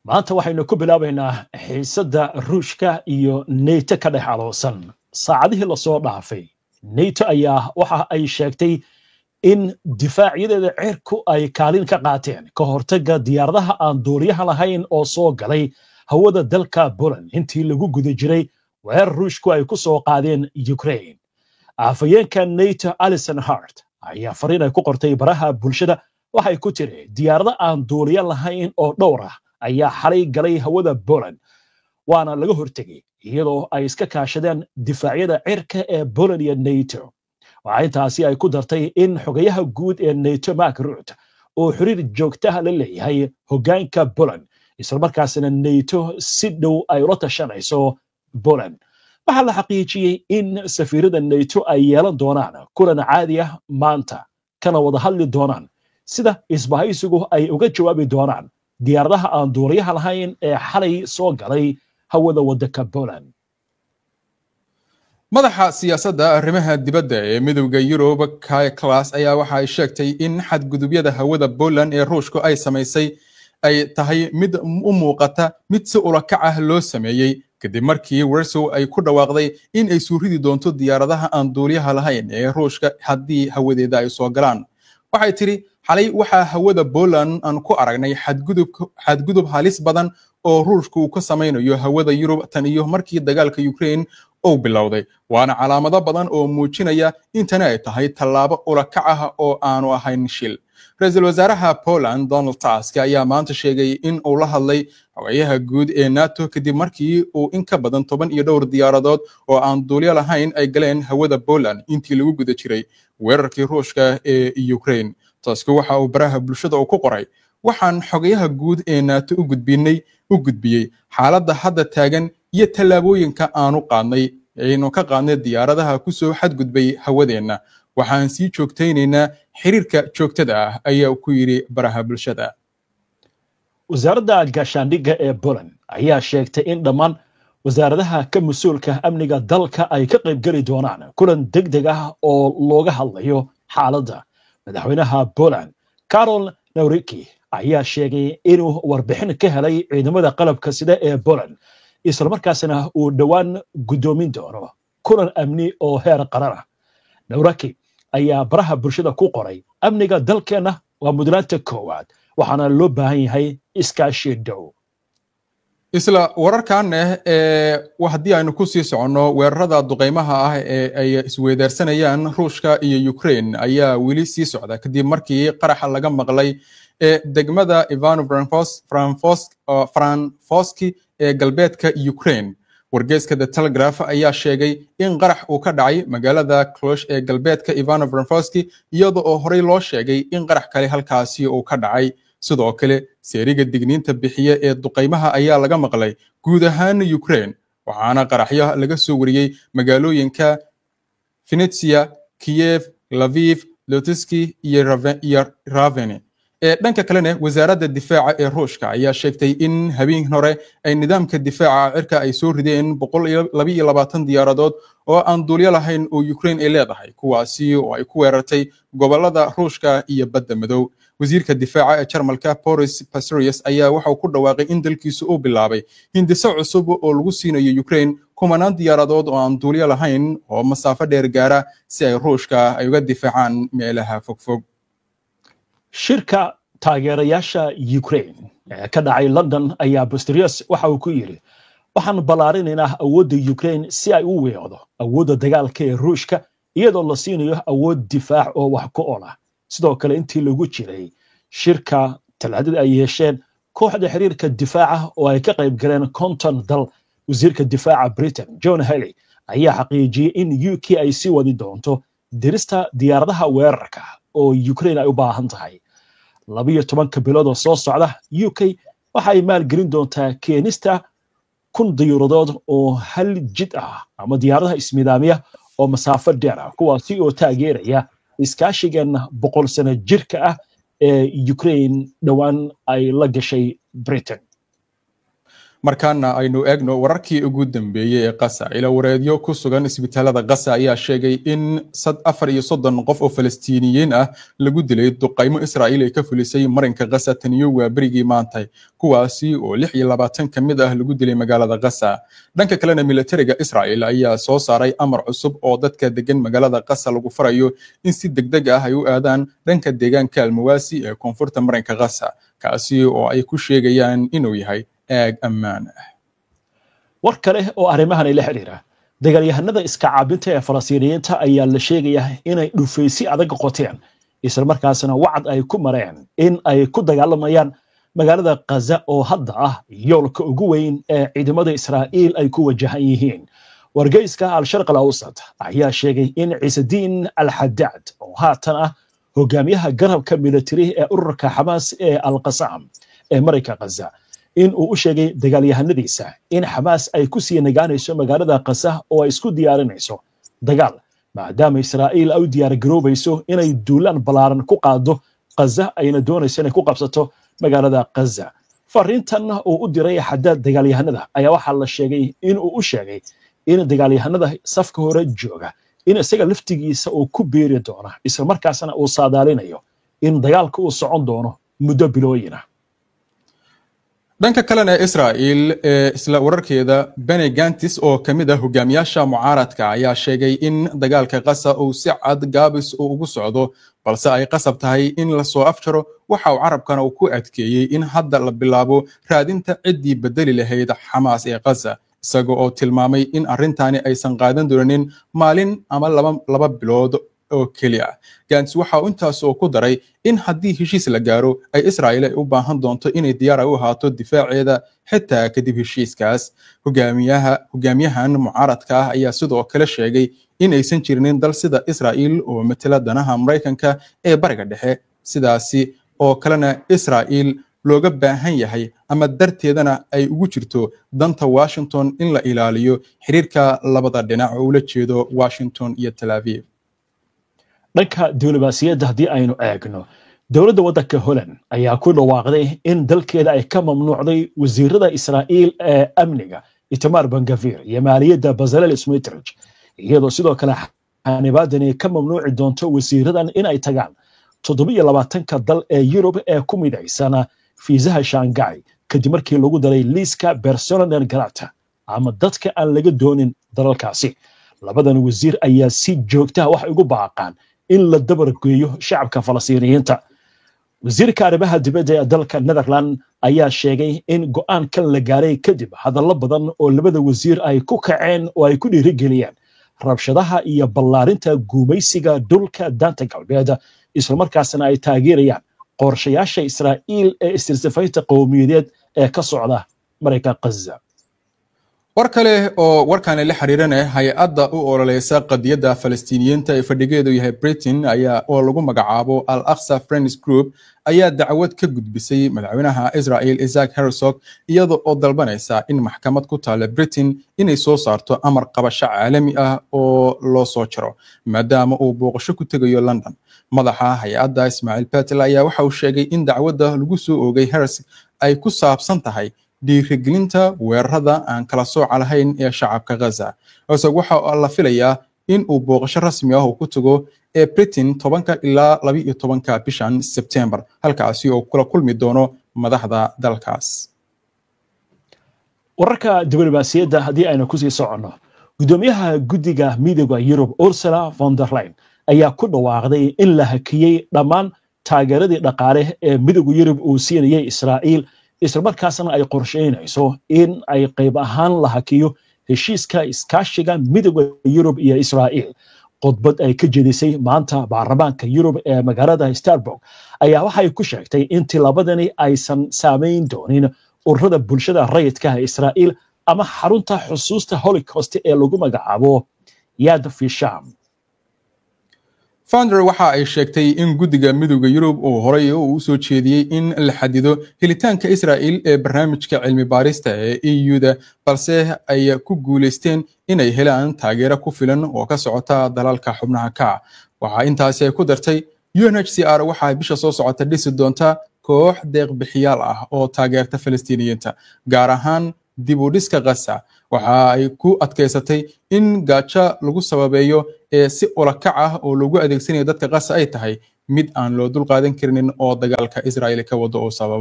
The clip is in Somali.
maanta waxaynu ku bilaabaynaa xiisadda ruushka iyo NATO ka dhex aloosan saacadihii la soo dhaafay NATO ayaa waxa ay sheegtay in difaaciyadeeda cirku ay kaalin ka qaateen ka hortagga diyaaradaha aan duuliyaha lahayn oo soo galay hawada dalka Poland intii lagu guda jiray weerar ruushku ay ku soo qaadeen Ukraine. Afhayeenka NATO Alison Hart ayaa fariin ay ku qortay baraha bulshada waxay ku tiri diyaarada aan duuliya lahayn oo dhowr ah ayaa xalay galay hawada Poland waana laga hortagay iyadoo ay iska kaashadeen difaacyada cirka ee Poland iyo NATO. waxaa intaasi ay ku dartay in xogayaha guud ee NATO Mark Rutte oo xiriir joogtaha la leeyahay hoggaanka Poland isla markaasina NATO si dhow ay ula tashanayso Poland. waxaa la xaqiijiyey in safiirada NATO ay yeelan doonaan kulan caadi ah maanta kana wada hadli doonaan sida isbahaysigu ay uga jawaabi doonaan diyaaradaha aan duuliyaha lahayn ee xalay soo galay hawada waddanka Poland. madaxa siyaasadda arrimaha dibadda ee midowda Yurub Kaja Kallas ayaa waxa ay sheegtay in xadgudubyada hawada Poland ee Ruushku ay samaysay ay tahay mid u muuqata mid si ulakac ah loo sameeyay kadib markii Warsaw ay ku dhawaaqday in ay soo ridi doonto diyaaradaha aan duuliyaha lahayn ee Ruushka haddii hawadeeda ay soo galaan. waxay tiri xalay waxa hawada Poland aan ku aragnay xadgudub halis badan oo Ruushku ka samaynayo hawada Yurub tan iyo markii dagaalka Ukraine oo bilowday waana calaamado badan oo muujinaya in tani ay tahay tallaabo ulakac ah oo aanu ahayn shil. Ra'iisul Wasaaraha Poland Donald Tusk ayaa maanta sheegay in uu la hadlay xogayaha guud ee NATO kadib markii uu in ka badan 12 diyaaradood oo aan duuliye lahayn ay galeen hawada Poland intii lagu guda jiray weerarkii Ruushka ee Ukraine. Tusk waxa uu baraha bulshada ku qoray waxaan xogayaha guud ee NATO u gudbiyey xaaladda hadda taagan iyo tallaabooyinka aanu qaadnay aynu ka qaadnay diyaaradaha ku soo xadgudbay hawadeena waxaan sii joogtaynaynaa xiriirka joogtada ah ayaa ku yiri baraha bulshada. wasaaradda gaashaandhigga ee Poland ayaa sheegtay in dhammaan wasaaradaha ka mas'uulka amniga dalka ay ka qayb gali doonaan kulan degdeg ah oo looga hadlayo xaaladda. madaxweynaha Poland Karol Nawrocki ayaa sheegay inuu warbixin ka helay ciidamada qalabka sida ee Poland isla markaasina uu dhawaan gudoomin doono kulan amni oo heer qaran ah. Nawrocki ayaa baraha bulshada ku qoray amniga dalkeena waa mudnaanta koowaad waxaana loo baahan yahay iskaashi dhow. isla wararkan haddii aynu ku sii soconno weerarada duqeymaha ah ee ay isweydaarsanayaan Ruushka iyo Ukraine ayaa weli sii socda kadib markii qaraxa laga maqlay degmada Ivano-Frankivsk ee galbeedka Ukraine. wargeyska The Telegraph ayaa sheegay in qarax uu ka dhacay magaalada Klosh ee galbeedka Ivano-Frankivsk iyadoo oo horey loo sheegay in qarax kale halkaasi uu ka dhacay. sidoo kale seeriga digniinta bixiye ee duqeymaha ayaa laga maqlay guud ahaan Ukraine waxaana qaraxyo laga soo wariyay magaalooyinka Vinnytsia, Kiev, Lviv, Lutsk iyo Ravene. dhanka kalena wasaaradda difaaca ee Ruushka ayaa sheegtay in habeen hore ay nidaamka difaaca cirka ay soo rideen 122 diyaaradood oo aan duuliye lahayn oo Ukraine ay leedahay kuwaasi oo ay ku weerartay gobolada Ruushka iyo Badda Madow. wasiirka difaaca ee Jarmalka Boris Pistorius ayaa waxa uu ku dhawaaqay in dalkiisu uu bilaabay hindise cusub oo lagu siinayo Ukraine kumanaan diyaaradood oo aan duuliye lahayn oo masaafo dheer gaara si ay Ruushka ay uga difaacaan meelaha fogfog. shirka taageerayaasha Ukraine ee ka dhacay London ayaa Pistorius waxa uu ku yiri waxaan ballaarinaynaa awoodda Ukraine si ay u weecdo awoodda dagaalka ee Ruushka iyadoo la siinayo awood difaac oo wax ku ool ah. sidoo kale intii lagu jiray shirka talaadada ay yeesheen kooxda xiriirka difaaca oo ay ka qayb galeen konton dal. wasiirka difaaca Britain John Healey ayaa xaqiijiyay in UK ay sii wadi doonto dirista diyaaradaha weerarka oo Ukraine ay u baahan tahay. 12 bilood oo soo socda UK waxa ay maalgelin doontaa keenista 1,000 diyaaradood oo hal jid ah ama diyaaradaha ismidaamiya oo masaafo dheer ah kuwaasi oo taageeraya iskaashigan 100 sano jirka ah ee Ukraine dhawaan ay la gashay Britain. markaana aynu eegno wararkii ugu dambeeyay ee Gaza ila wareedyo ku sugan isbitaalada Gaza ayaa sheegay in 34 qof oo Falastiiniyiin ah lagu dilay duqeymo Israa'iil ay ka fulisay marinka Gaza taniyo waa berigii maantay kuwaasi oo 26 kamid ah lagu dilay magaalada Gaza dhanka kalena militariga Israa'iil ayaa soo saaray amar cusub oo dadka degan magaalada Gaza lagu farayo in si degdeg ah ay u aadaan dhanka deegaanka Almawasi ee koonfurta marinka Gaza kaasi oo ay ku sheegayaan inuu yahay aag ammaan ah war kale oo arrimahan la xiriira dagaalyahanada iska caabinta ee Falastiiniyiinta ayaa la sheegayaa inay dhufaysi adag qoteen isla markaasna wacd ay ku mareen in ay ku dagaalamayaan magaalada Gaza oo hadda ah yoolka ugu weyn ee ciidamada Israa'iil ay ku wajahan yihiin wargeyska al-Sharq al-Awsat ayaa sheegay in Ciisadiin al-Haddad oo haatan ah hogaamiyaha garabka military ee ururka Hamas ee al-Qassam ee marinka Gaza in uu u sheegay dagaalyahanadiisa in Hamas ay ku sii nagaanayso magaalada Gaza oo ay isku diyaarinayso dagaal maadaama Israa'iil ay diyaar garoobayso inay duulaan balaaran ku qaado Gaza ayna doonayso inay ku qabsato magaalada Gaza fariintan uu u diray Haddad dagaalyahanada ayaa waxa la sheegay in uu u sheegay in dagaalyahanada safka hore jooga in isaga laftigiisa uu ku beeri doono isla markaasna uu saadaalinayo in dagaalku uu socon doono muddo bilooyin ah dhanka kalena Israa'iil isla wararkeeda Benny Gantz oo kamid ah hogaamiyaasha mucaaradka ayaa sheegay in dagaalka Gaza uu si cad gaabis ugu socdo balse ay qasab tahay in la soo afjaro waxa uu carabkana ku adkeeyay in hadda la bilaabo raadinta cidii bedeli lahayd Hamas ee Gaza isagoo oo tilmaamay in arrintaani aysan qaadan doonin maalin ama laba bilood oo kaliya Gantz waxa uu intaas oo ku daray in haddii heshiis la gaaro ay Israa'iil u baahan doonto inay diyaar u ahaato difaaceeda xitaa kadib heshiiskaas hogaamiyahan mucaaradka ah ayaa sidoo kale sheegay in aysan jirinin dal sida Israa'iil oo matala danaha Mareykanka ee bariga dhexe sidaasi oo kalena Israa'iil looga baahan yahay ama darteedana ay ugu jirto danta Washington in la ilaaliyo xiriirka labada dhinac oo la jeedo Washington iyo Tel Aviv dhanka diblomaasiyadda haddii aynu eegno dowladda waddanka Holland ayaa ku dhawaaqday in dalkeeda ay ka mamnuucday wasiirada Israa'iil ee amniga Itamar Ben-Gvir iyo maaliyadda Bezalel Smotrich iyadoo sidoo kale xanibaadani ka mamnuuci doonto wasiiradan in ay tagaan 27ka dal ee Yurub ee ku midaysan fiisaha Shanghai kadib markii lagu daray liiska persona non grata ama dadka aan laga doonin dalalkaasi labadan wasiir ayaa si joogta ah wax ugu baaqaan in la dabar geeyo shacabka Falastiiniyiinta wasiirka arrimaha dibadda ee dalka Netherlands ayaa sheegay in go'aankan la gaaray kadib hadallo badan oo labada wasiir ay ku kaceen oo ay ku dhiirigeliyeen rabshadaha iyo ballaarinta guumaysiga dhulka daanta galbeed isla markaasna ay taageerayaan qorshayaasha Israa'iil ee istirsafaynta qowmiyadeed ee ka socda marinka Gaza war kale oo warkaan la xiriiranay hay'adda u ololeysa qadiyadda Falastiiniyiinta ee fadhigeedu yahay Britain ayaa oo lagu magacaabo Al-Aqsa Friends Group ayaa dacwad ka gudbisay madaxweynaha Israa'iil Isaac Herzog iyadoo oo dalbanaysa in maxkamad ku taala Britain inay soo saarto amar qabasho caalami ah oo loo soo jaro maadaama uu booqasho ku tagayo London madaxa hay'adda Ismaaciil Patel ayaa waxa uu sheegay in dacwadda lagu soo oogay Herzog ay ku saabsan tahay dhiirigelinta weerarada aan kala sooc lahayn ee shacabka Gaza isagoo waxa la filayaa in uu booqasho rasmi ah ku tago ee Britain 10 ilaa 12 bishan September halkaasi oo kula kulmi doono madaxda dalkaas wararka diblomaasiyadda haddii aynu ku sii socono gudoomiyaha guddiga midowga Yurub Ursula von der Leyen ayaa ku dhawaaqday in la hakiyay dhammaan taageeradii dhaqaale ee midowga Yurub uu siinayay Israa'iil isla markaasna ay qorsheynayso in ay qayb ahaan la hakiyo heshiiska iskaashiga midowga Yurub iyo Israa'iil qodbad ay ka jeedisay maanta baarlamaanka Yurub ee magaalada Strasbourg ayaa waxay ku sheegtay in tilabadani aysan saameyn doonin ururada bulshada rayidka ah Israa'iil ama xarunta xusuusta Holocaust ee lagu magacaabo Yad Vashem Founder waxa ay sheegtay in guddiga midowga Yurub uu horay u soo jeediyay in la xadido helitaanka Israa'iil ee barnaamijka cilmi baarista ee EU-da balse ay ku guuleysteen inay helaan taageero ku filan oo ka socota dalalka xubnaha ka waxa intaas ay ku dartay UNHCR waxa bisha soo socota dhisi doonta koox deeq bixiyaal ah oo taageerta Falastiiniyiinta gaar ahaan dib u dhiska Gaza waxa ay ku adkaysatay in gaajo lagu sababeeyo si ulakac ah oo lagu adeegsanayo dadka Gaza ay tahay mid aan loo dul qaadan karin oo dagaalka Israa'iil ka wado oo sababay